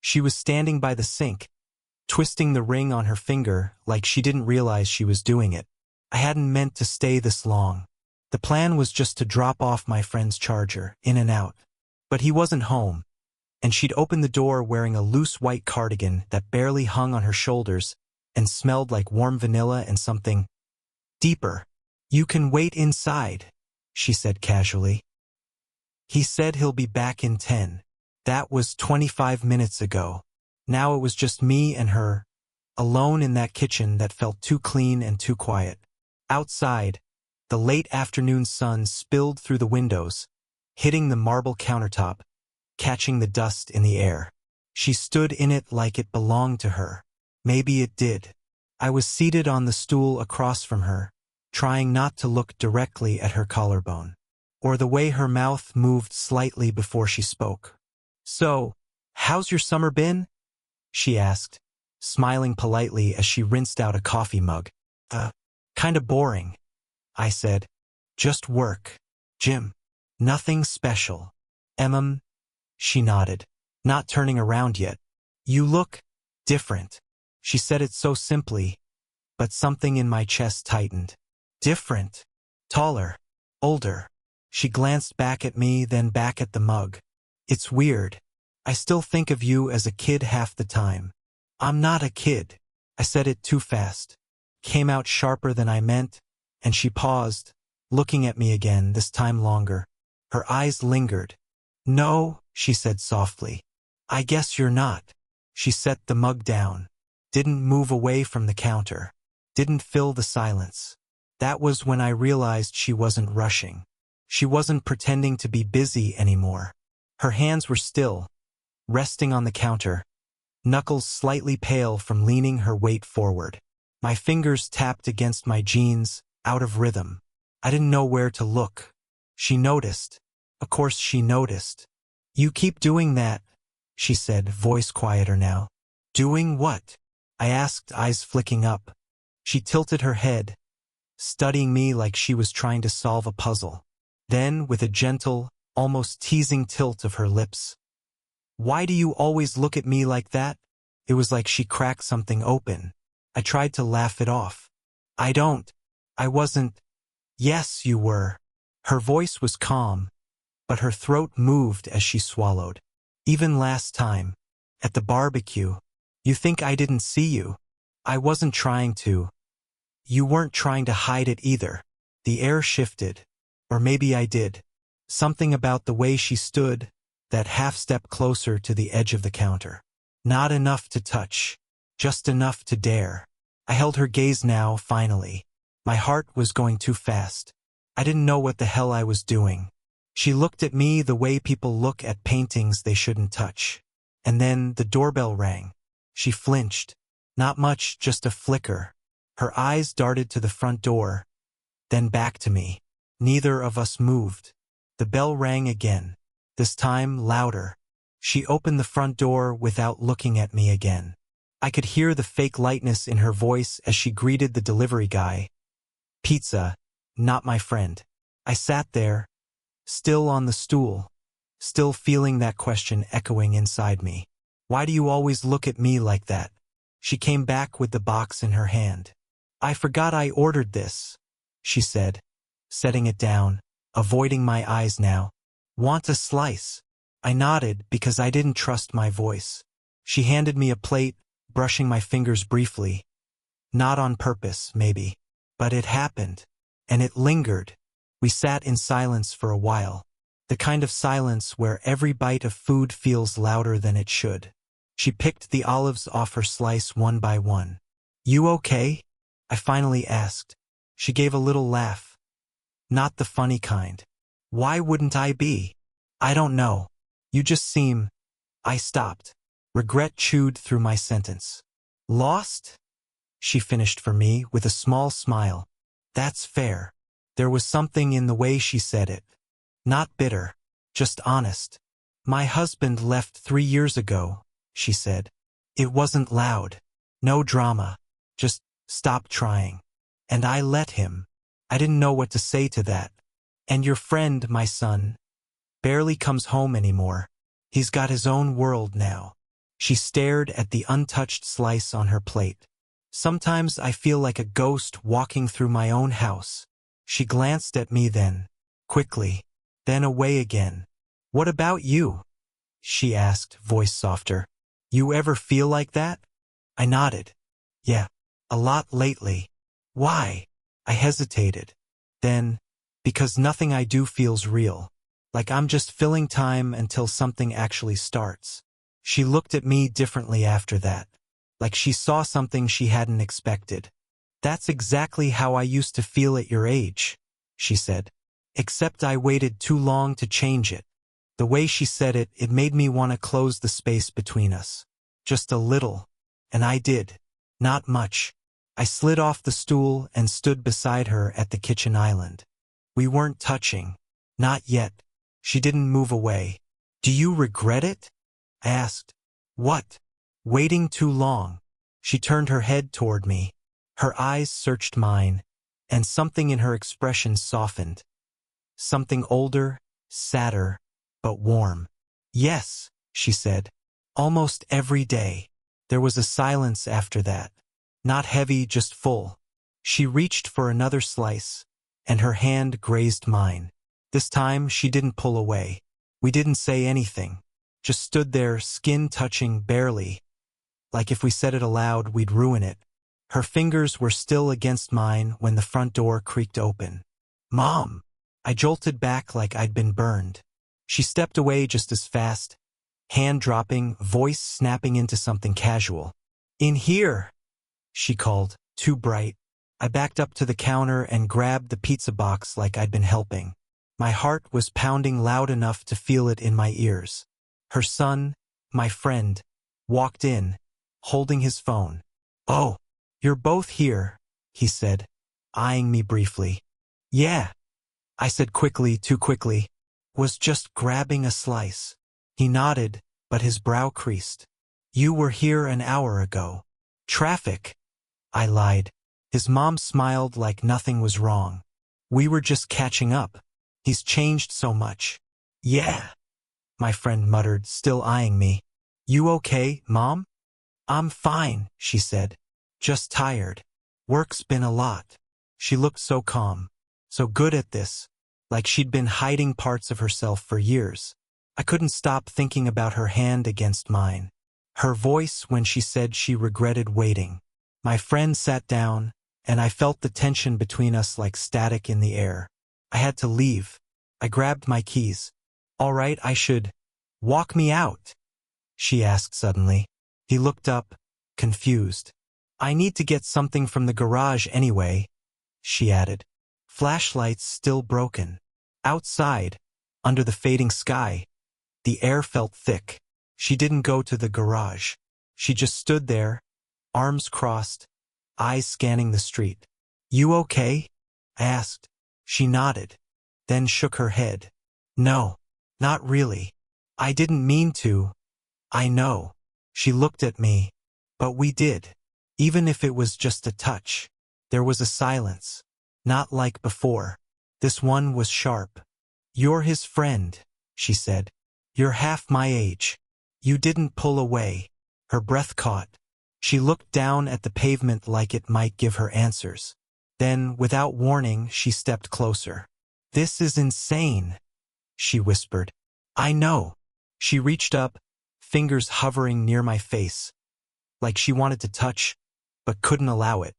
She was standing by the sink, twisting the ring on her finger like she didn't realize she was doing it. I hadn't meant to stay this long. The plan was just to drop off my friend's charger, in and out. But he wasn't home, and she'd opened the door wearing a loose white cardigan that barely hung on her shoulders and smelled like warm vanilla and something deeper. "You can wait inside," she said casually. "He said he'll be back in 10. That was 25 minutes ago. Now it was just me and her, alone in that kitchen that felt too clean and too quiet. Outside, the late afternoon sun spilled through the windows, hitting the marble countertop, catching the dust in the air. She stood in it like it belonged to her. Maybe it did. I was seated on the stool across from her, trying not to look directly at her collarbone, or the way her mouth moved slightly before she spoke. "So, how's your summer been?" she asked, smiling politely as she rinsed out a coffee mug. Kinda boring," I said. "Just work. Gym. Nothing special." She nodded, not turning around yet. "You look different." She said it so simply, but something in my chest tightened. Different. Taller. Older. She glanced back at me, then back at the mug. "It's weird. I still think of you as a kid half the time." "I'm not a kid." I said it too fast. Came out sharper than I meant, and she paused, looking at me again, this time longer. Her eyes lingered. "No," she said softly. "I guess you're not." She set the mug down, didn't move away from the counter, didn't fill the silence. That was when I realized she wasn't rushing. She wasn't pretending to be busy anymore. Her hands were still, resting on the counter, knuckles slightly pale from leaning her weight forward. My fingers tapped against my jeans, out of rhythm. I didn't know where to look. She noticed. Of course she noticed. "You keep doing that," she said, voice quieter now. "Doing what?" I asked, eyes flicking up. She tilted her head, studying me like she was trying to solve a puzzle. Then, with a gentle, almost teasing tilt of her lips, "Why do you always look at me like that?" It was like she cracked something open. I tried to laugh it off. I wasn't." "Yes, you were." Her voice was calm, but her throat moved as she swallowed. "Even last time, at the barbecue. You think I didn't see you?" "I wasn't trying to." "You weren't trying to hide it either." The air shifted. Or maybe I did. Something about the way she stood, that half step closer to the edge of the counter. Not enough to touch, just enough to dare. I held her gaze now, finally. My heart was going too fast. I didn't know what the hell I was doing. She looked at me the way people look at paintings they shouldn't touch. And then the doorbell rang. She flinched. Not much, just a flicker. Her eyes darted to the front door, then back to me. Neither of us moved. The bell rang again, this time louder. She opened the front door without looking at me again. I could hear the fake lightness in her voice as she greeted the delivery guy. "Pizza, not my friend." I sat there, still on the stool, still feeling that question echoing inside me. "Why do you always look at me like that?" She came back with the box in her hand. "I forgot I ordered this," she said, setting it down, avoiding my eyes now. "Want a slice?" I nodded because I didn't trust my voice. She handed me a plate, brushing my fingers briefly. Not on purpose, maybe. But it happened. And it lingered. We sat in silence for a while. The kind of silence where every bite of food feels louder than it should. She picked the olives off her slice one by one. "You okay?" I finally asked. She gave a little laugh. Not the funny kind. "Why wouldn't I be?" "I don't know. You just seem..." I stopped. Regret chewed through my sentence. "Lost?" She finished for me with a small smile. "That's fair." There was something in the way she said it. Not bitter, just honest. "My husband left 3 years ago," she said. "It wasn't loud. No drama. Just stop trying. And I let him." I didn't know what to say to that. "And your friend, my son, barely comes home anymore. He's got his own world now." She stared at the untouched slice on her plate. Sometimes I feel like a ghost walking through my own house. She glanced at me then, quickly, then away again. What about you? She asked, voice softer. You ever feel like that? I nodded. Yeah, a lot lately. Why? I hesitated. Then, because nothing I do feels real. Like I'm just filling time until something actually starts. She looked at me differently after that. Like she saw something she hadn't expected. That's exactly how I used to feel at your age, she said. Except I waited too long to change it. The way she said it, it made me want to close the space between us. Just a little. And I did. Not much. I slid off the stool and stood beside her at the kitchen island. We weren't touching. Not yet. She didn't move away. Do you regret it? I asked. What? Waiting too long. She turned her head toward me. Her eyes searched mine, and something in her expression softened. Something older, sadder, but warm. Yes, she said. Almost every day. There was a silence after that. Not heavy, just full. She reached for another slice, and her hand grazed mine. This time, she didn't pull away. We didn't say anything. Just stood there, skin touching barely. Like if we said it aloud, we'd ruin it. Her fingers were still against mine when the front door creaked open. Mom! I jolted back like I'd been burned. She stepped away just as fast, hand dropping, voice snapping into something casual. In here! She called, too bright. I backed up to the counter and grabbed the pizza box like I'd been helping. My heart was pounding loud enough to feel it in my ears. Her son, my friend, walked in, holding his phone. Oh, you're both here, he said, eyeing me briefly. Yeah, I said quickly, too quickly. Was just grabbing a slice. He nodded, but his brow creased. You were here an hour ago. Traffic. I lied. His mom smiled like nothing was wrong. We were just catching up. He's changed so much. Yeah, my friend muttered, still eyeing me. You okay, Mom? I'm fine, she said. Just tired. Work's been a lot. She looked so calm, so good at this, like she'd been hiding parts of herself for years. I couldn't stop thinking about her hand against mine. Her voice when she said she regretted waiting. My friend sat down, and I felt the tension between us like static in the air. I had to leave. I grabbed my keys. All right, I should. Walk me out, she asked suddenly. He looked up, confused. I need to get something from the garage anyway, she added. Flashlights still broken. Outside, under the fading sky, the air felt thick. She didn't go to the garage. She just stood there, arms crossed, eyes scanning the street. You okay? I asked. She nodded, then shook her head. No, not really. I didn't mean to. I know. She looked at me. But we did. Even if it was just a touch. There was a silence. Not like before. This one was sharp. You're his friend, she said. You're half my age. You didn't pull away. Her breath caught. She looked down at the pavement like it might give her answers. Then, without warning, she stepped closer. This is insane, she whispered. I know. She reached up, fingers hovering near my face, like she wanted to touch, but couldn't allow it.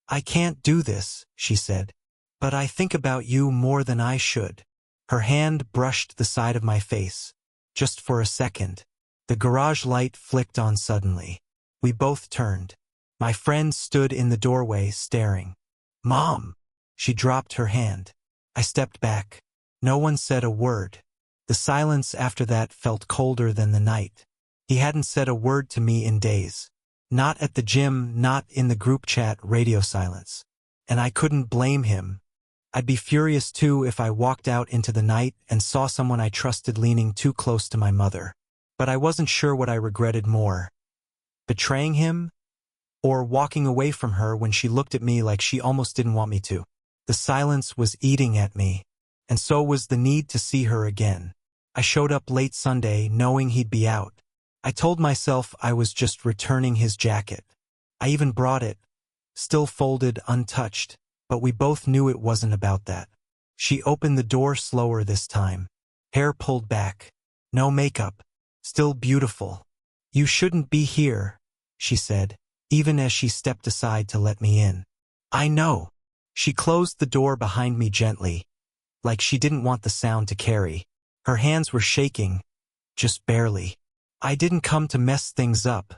I can't do this, she said. But I think about you more than I should. Her hand brushed the side of my face. Just for a second. The garage light flicked on suddenly. We both turned. My friend stood in the doorway, staring. Mom! She dropped her hand. I stepped back. No one said a word. The silence after that felt colder than the night. He hadn't said a word to me in days. Not at the gym, not in the group chat, radio silence. And I couldn't blame him. I'd be furious too if I walked out into the night and saw someone I trusted leaning too close to my mother. But I wasn't sure what I regretted more. Betraying him? Or walking away from her when she looked at me like she almost didn't want me to. The silence was eating at me, and so was the need to see her again. I showed up late Sunday knowing he'd be out. I told myself I was just returning his jacket. I even brought it, still folded, untouched, but we both knew it wasn't about that. She opened the door slower this time. Hair pulled back. No makeup. Still beautiful. You shouldn't be here, she said, even as she stepped aside to let me in. I know. She closed the door behind me gently, like she didn't want the sound to carry. Her hands were shaking, just barely. I didn't come to mess things up,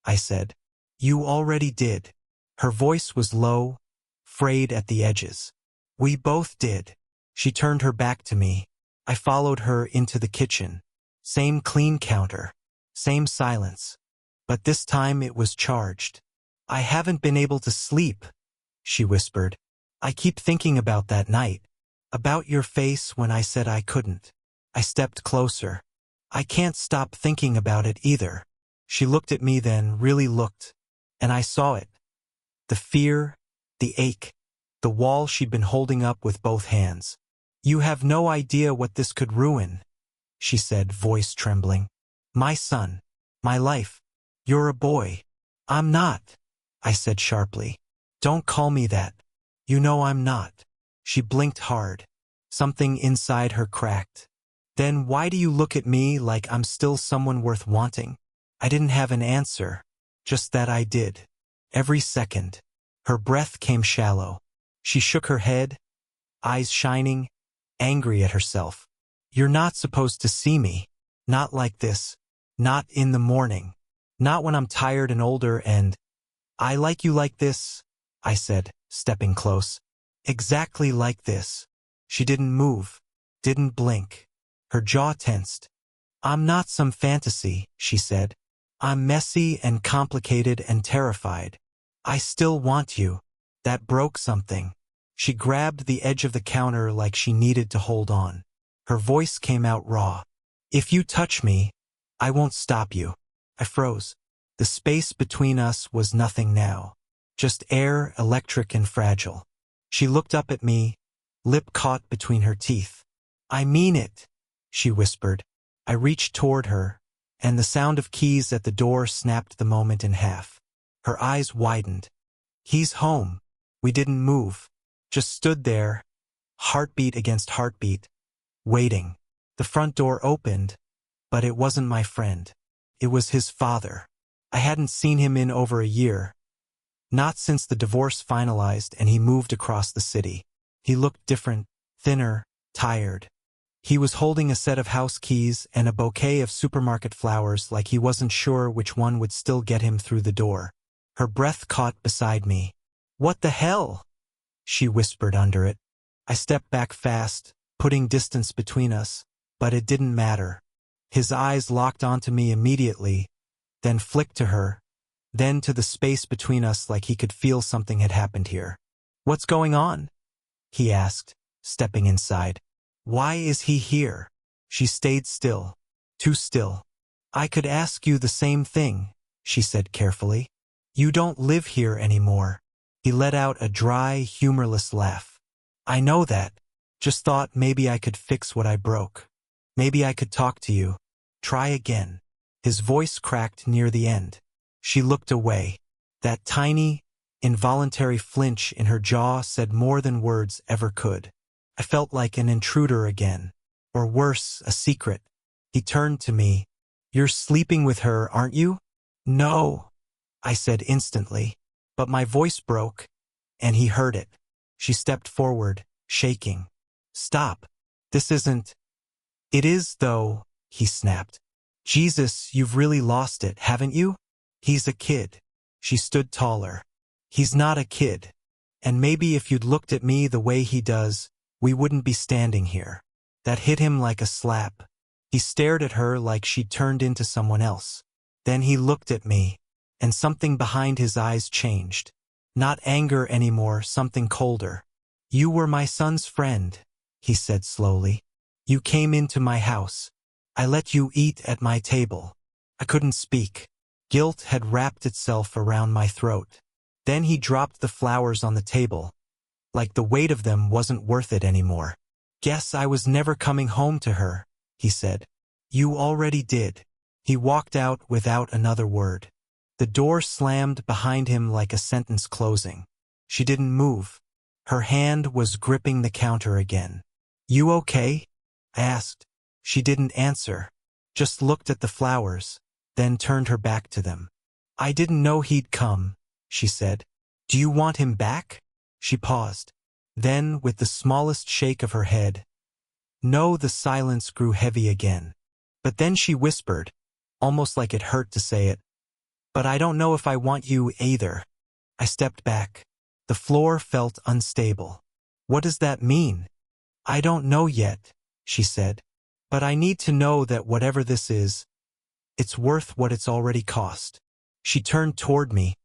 I said. You already did. Her voice was low, frayed at the edges. We both did. She turned her back to me. I followed her into the kitchen. Same clean counter. Same silence. But this time it was charged. I haven't been able to sleep, she whispered. I keep thinking about that night. About your face when I said I couldn't. I stepped closer. I can't stop thinking about it either. She looked at me then, really looked. And I saw it. The fear, the ache, the wall she'd been holding up with both hands. You have no idea what this could ruin, she said, voice trembling. My son. My life. You're a boy. I'm not, I said sharply. Don't call me that. You know I'm not. She blinked hard. Something inside her cracked. Then why do you look at me like I'm still someone worth wanting? I didn't have an answer. Just that I did. Every second. Her breath came shallow. She shook her head, eyes shining, angry at herself. You're not supposed to see me. Not like this. Not in the morning. Not when I'm tired and older and… I like you like this, I said, stepping close. Exactly like this. She didn't move, didn't blink. Her jaw tensed. I'm not some fantasy, she said. I'm messy and complicated and terrified. I still want you. That broke something. She grabbed the edge of the counter like she needed to hold on. Her voice came out raw. If you touch me, I won't stop you. I froze. The space between us was nothing now. Just air, electric and fragile. She looked up at me, lip caught between her teeth. I mean it, she whispered. I reached toward her, and the sound of keys at the door snapped the moment in half. Her eyes widened. He's home. We didn't move. Just stood there, heartbeat against heartbeat, waiting. The front door opened, but it wasn't my friend. It was his father. I hadn't seen him in over a year. Not since the divorce finalized and he moved across the city. He looked different, thinner, tired. He was holding a set of house keys and a bouquet of supermarket flowers like he wasn't sure which one would still get him through the door. Her breath caught beside me. What the hell? She whispered under it. I stepped back fast, putting distance between us, but it didn't matter. His eyes locked onto me immediately, then flicked to her, then to the space between us like he could feel something had happened here. What's going on? He asked, stepping inside. Why is he here? She stayed still, too still. I could ask you the same thing, she said carefully. You don't live here anymore. He let out a dry, humorless laugh. I know that. Just thought maybe I could fix what I broke. Maybe I could talk to you. Try again. His voice cracked near the end. She looked away. That tiny, involuntary flinch in her jaw said more than words ever could. I felt like an intruder again. Or worse, a secret. He turned to me. You're sleeping with her, aren't you? No, I said instantly. But my voice broke, and he heard it. She stepped forward, shaking. Stop. This isn't… It is, though, he snapped. Jesus, you've really lost it, haven't you? He's a kid. She stood taller. He's not a kid. And maybe if you'd looked at me the way he does, we wouldn't be standing here. That hit him like a slap. He stared at her like she'd turned into someone else. Then he looked at me, and something behind his eyes changed. Not anger anymore, something colder. You were my son's friend, he said slowly. You came into my house. I let you eat at my table. I couldn't speak. Guilt had wrapped itself around my throat. Then he dropped the flowers on the table, like the weight of them wasn't worth it anymore. Guess I was never coming home to her, he said. You already did. He He walked out without another word. The door slammed behind him like a sentence closing. She didn't move. Her hand was gripping the counter again. "You okay?" I asked. She didn't answer, just looked at the flowers, then turned her back to them. "I didn't know he'd come," she said. "Do you want him back?" She paused. Then, with the smallest shake of her head, "No." The silence grew heavy again. But then she whispered, almost like it hurt to say it, "But I don't know if I want you either." I stepped back. The floor felt unstable. "What does that mean?" "I don't know yet," she said. "But I need to know that whatever this is, it's worth what it's already cost." She turned toward me,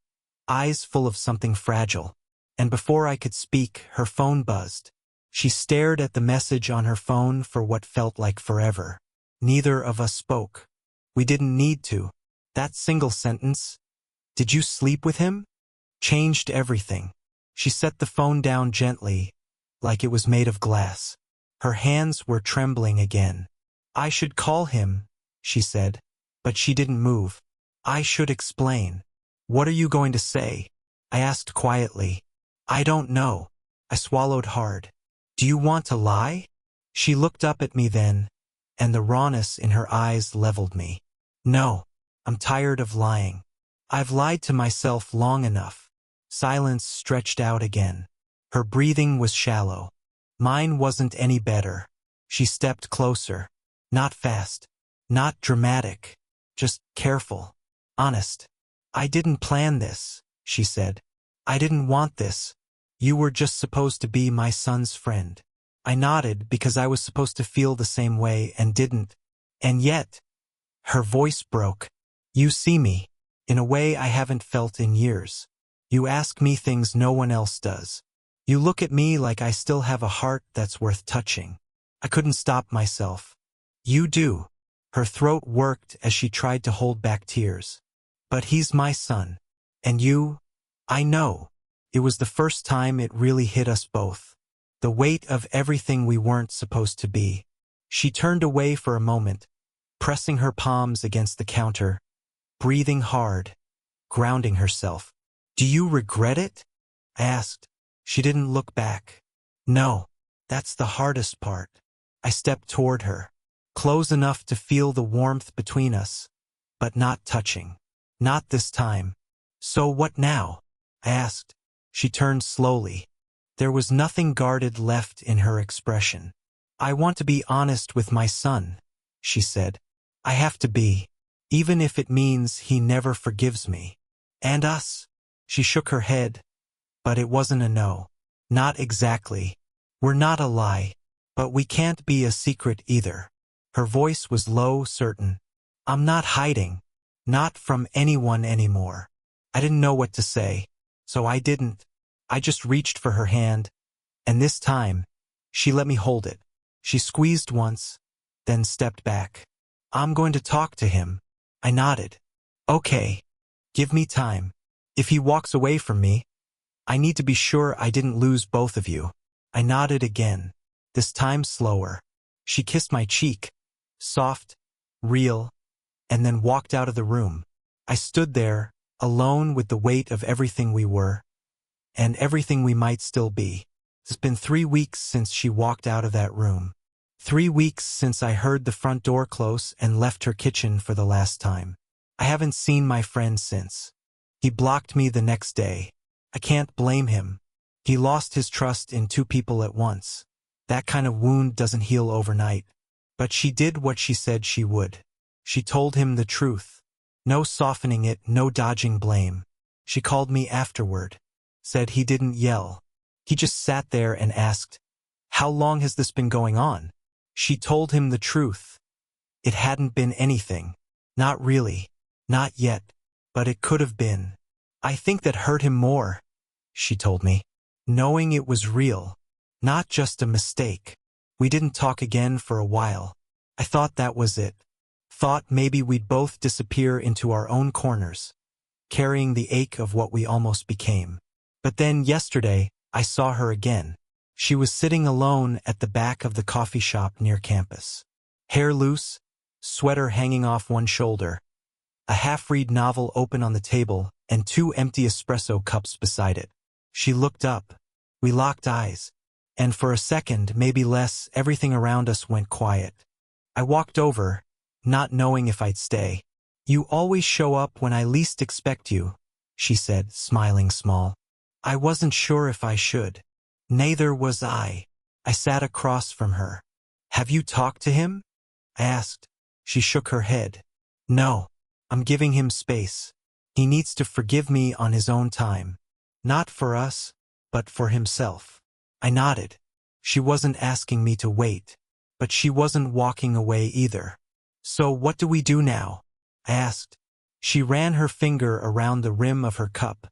eyes full of something fragile, and before I could speak, her phone buzzed. She stared at the message on her phone for what felt like forever. Neither of us spoke. We didn't need to. That single sentence, "Did you sleep with him?" changed everything. She set the phone down gently, like it was made of glass. Her hands were trembling again. "I should call him," she said, but she didn't move. "I should explain." "What are you going to say?" I asked quietly. "I don't know." I swallowed hard. "Do you want to lie?" She looked up at me then, and the rawness in her eyes leveled me. "No, I'm tired of lying. I've lied to myself long enough." Silence stretched out again. Her breathing was shallow. Mine wasn't any better. She stepped closer. Not fast. Not dramatic. Just careful. Honest. "I didn't plan this," she said. "I didn't want this. You were just supposed to be my son's friend." I nodded because I was supposed to feel the same way and didn't. And yet, her voice broke. "You see me in a way I haven't felt in years. You ask me things no one else does. You look at me like I still have a heart that's worth touching." I couldn't stop myself. "You do." Her throat worked as she tried to hold back tears. "But he's my son. And you?" "I know." It was the first time it really hit us both. The weight of everything we weren't supposed to be. She turned away for a moment, pressing her palms against the counter, breathing hard, grounding herself. "Do you regret it?" I asked. She didn't look back. "No, that's the hardest part." I stepped toward her, close enough to feel the warmth between us, but not touching. "Not this time." "So what now?" I asked. She turned slowly. There was nothing guarded left in her expression. "I want to be honest with my son," she said. "I have to be, even if it means he never forgives me. And us." She shook her head, but it wasn't a no. "Not exactly. We're not a lie, but we can't be a secret either." Her voice was low, certain. "I'm not hiding. Not from anyone anymore." I didn't know what to say, so I didn't. I just reached for her hand, and this time, she let me hold it. She squeezed once, then stepped back. "I'm going to talk to him." I nodded. "Okay. Give me time. If he walks away from me, I need to be sure I didn't lose both of you." I nodded again, this time slower. She kissed my cheek, soft, real, and then walked out of the room. I stood there, alone with the weight of everything we were, and everything we might still be. It's been 3 weeks since she walked out of that room. 3 weeks since I heard the front door close and left her kitchen for the last time. I haven't seen my friend since. He blocked me the next day. I can't blame him. He lost his trust in 2 people at once. That kind of wound doesn't heal overnight. But she did what she said she would. She told him the truth. No softening it, no dodging blame. She called me afterward. Said he didn't yell. He just sat there and asked, "How long has this been going on?" She told him the truth. It hadn't been anything. Not really. Not yet. But it could have been. "I think that hurt him more," she told me. Knowing it was real. Not just a mistake. We didn't talk again for a while. I thought that was it. Thought maybe we'd both disappear into our own corners, carrying the ache of what we almost became. But then yesterday, I saw her again. She was sitting alone at the back of the coffee shop near campus. Hair loose, sweater hanging off one shoulder, a half-read novel open on the table, and 2 empty espresso cups beside it. She looked up. We locked eyes. And for a second, maybe less, everything around us went quiet. I walked over, not knowing if I'd stay. "You always show up when I least expect you," she said, smiling small. I wasn't sure if I should. Neither was I. I sat across from her. "Have you talked to him?" I asked. She shook her head. "No. I'm giving him space. He needs to forgive me on his own time. Not for us, but for himself." I nodded. She wasn't asking me to wait, but she wasn't walking away either. "So what do we do now?" I asked. She ran her finger around the rim of her cup,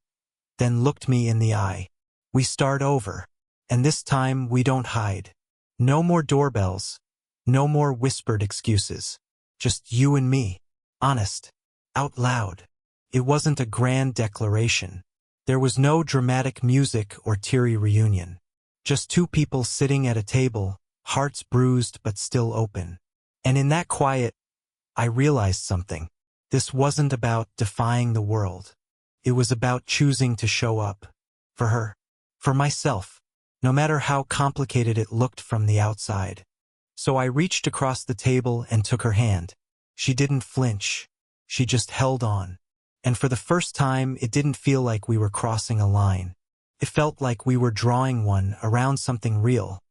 then looked me in the eye. "We start over. And this time we don't hide. No more doorbells. No more whispered excuses. Just you and me. Honest. Out loud." It wasn't a grand declaration. There was no dramatic music or teary reunion. Just 2 people sitting at a table, hearts bruised but still open. And in that quiet, I realized something. This wasn't about defying the world. It was about choosing to show up. For her. For myself. No matter how complicated it looked from the outside. So I reached across the table and took her hand. She didn't flinch. She just held on. And for the first time, it didn't feel like we were crossing a line. It felt like we were drawing one around something real.